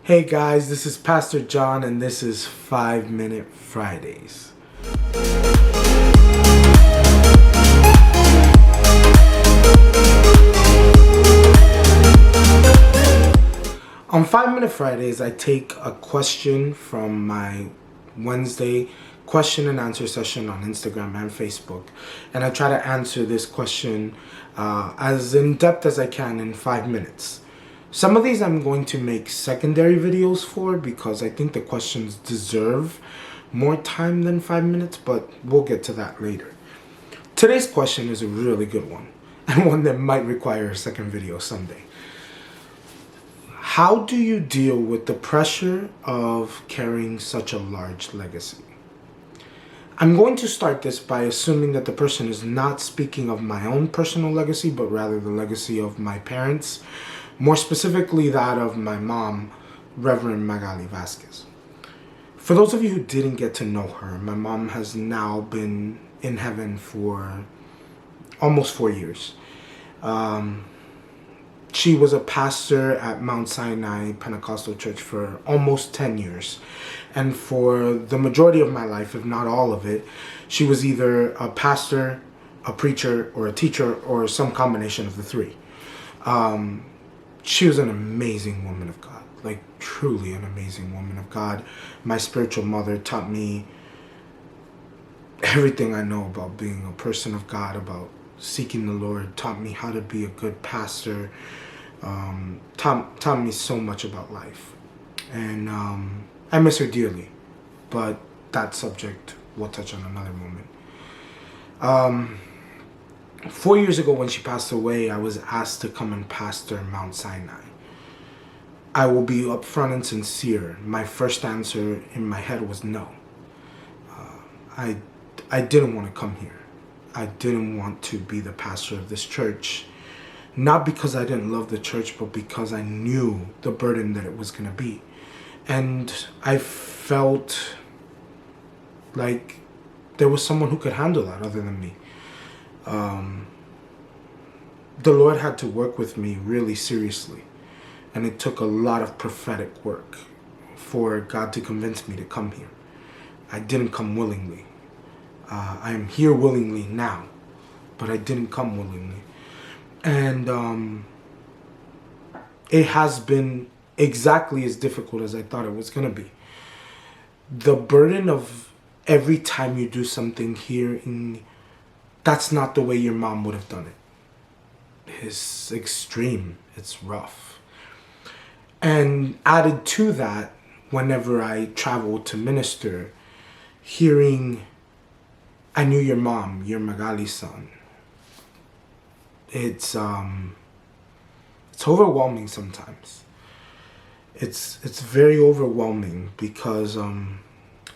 Hey guys, this is Pastor John and this is 5 Minute Fridays. On 5 Minute Fridays, I take a question from my Wednesday question and answer session on Instagram and Facebook, and I try to answer this question as in depth as I can in 5 minutes. Some of these I'm going to make secondary videos for because I think the questions deserve more time than 5 minutes, but we'll get to that later. Today's question is a really good one and one that might require a second video someday. How do you deal with the pressure of carrying such a large legacy? I'm going to start this by assuming that the person is not speaking of my own personal legacy, but rather the legacy of my parents, more specifically that of my mom, Reverend Magali Vazquez. For those of you who didn't get to know her, my mom has now been in heaven for almost 4 years. She was a pastor at Mount Sinai Pentecostal Church for almost 10 years. And for the majority of my life, if not all of it, she was either a pastor, a preacher, or a teacher, or some combination of the three. She was an amazing woman of God, like truly an amazing woman of God. My spiritual mother taught me everything I know about being a person of God, about seeking the Lord, taught me how to be a good pastor, taught me so much about life. And I miss her dearly, but that subject we'll touch on another moment. 4 years ago when she passed away, I was asked to come and pastor Mount Sinai. I will be upfront and sincere. My first answer in my head was no. I didn't want to come here. I didn't want to be the pastor of this church. Not because I didn't love the church, but because I knew the burden that it was going to be. And I felt like there was someone who could handle that other than me. The Lord had to work with me really seriously, and it took a lot of prophetic work for God to convince me to come here. I didn't come willingly. I am here willingly now, but I didn't come willingly. And it has been exactly as difficult as I thought it was going to be. The burden of every time you do something here, that's not the way your mom would have done it. It's extreme. It's rough. And added to that, whenever I travel to minister, hearing, "I knew your mom, you're Magali's son." It's overwhelming sometimes. It's very overwhelming because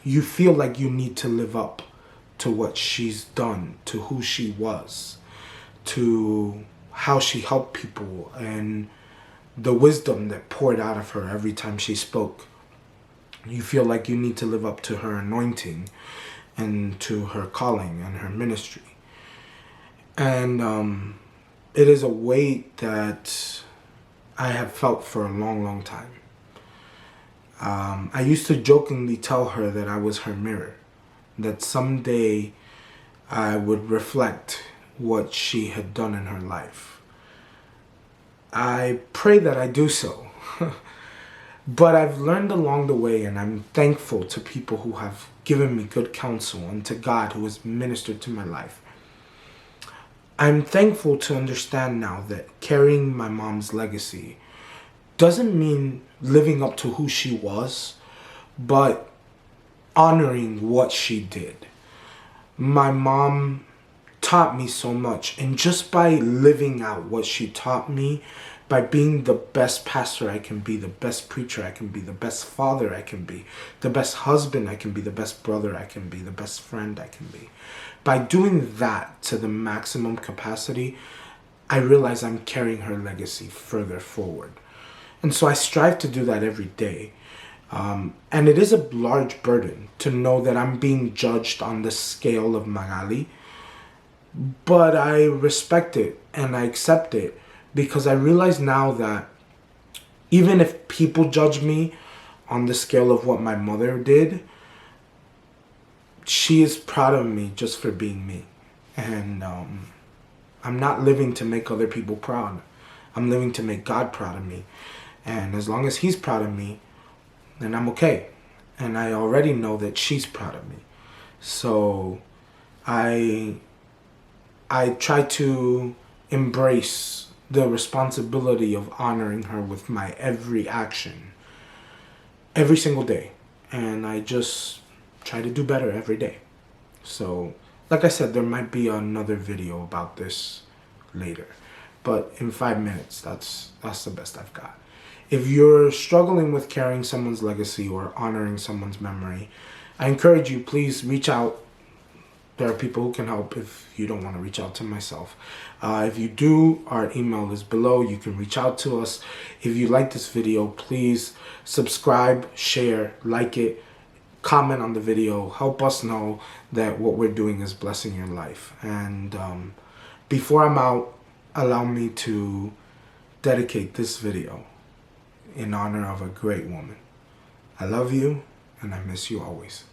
you feel like you need to live up to what she's done, to who she was, to how she helped people, and the wisdom that poured out of her every time she spoke. You feel like you need to live up to her anointing and to her calling and her ministry. And it is a weight that I have felt for a long, long time. I used to jokingly tell her that I was her mirror, that someday I would reflect what she had done in her life. I pray that I do so. But I've learned along the way, and I'm thankful to people who have given me good counsel and to God who has ministered to my life. I'm thankful to understand now that carrying my mom's legacy doesn't mean living up to who she was, but honoring what she did. My mom taught me so much, and just by living out what she taught me, by being the best pastor I can be, the best preacher I can be, the best father I can be, the best husband I can be, the best brother I can be, the best friend I can be. By doing that to the maximum capacity, I realize I'm carrying her legacy further forward. And so I strive to do that every day. And it is a large burden to know that I'm being judged on the scale of Magali, but I respect it and I accept it because I realize now that Even if people judge me on the scale of what my mother did, she is proud of me just for being me. And I'm not living to make other people proud. I'm living to make God proud of me. And as long as He's proud of me, then I'm okay. And I already know that she's proud of me. So I try to embrace the responsibility of honoring her with my every action, every single day. And I just try to do better every day. So, like I said, there might be another video about this later. But in 5 minutes, that's the best I've got. If you're struggling with carrying someone's legacy or honoring someone's memory, I encourage you, please reach out. There are people who can help if you don't want to reach out to myself. If you do, our email is below. You can reach out to us. If you like this video, please subscribe, share, like it, comment on the video. Help us know that what we're doing is blessing your life. And before I'm out, allow me to dedicate this video in honor of a great woman. I love you, and I miss you always.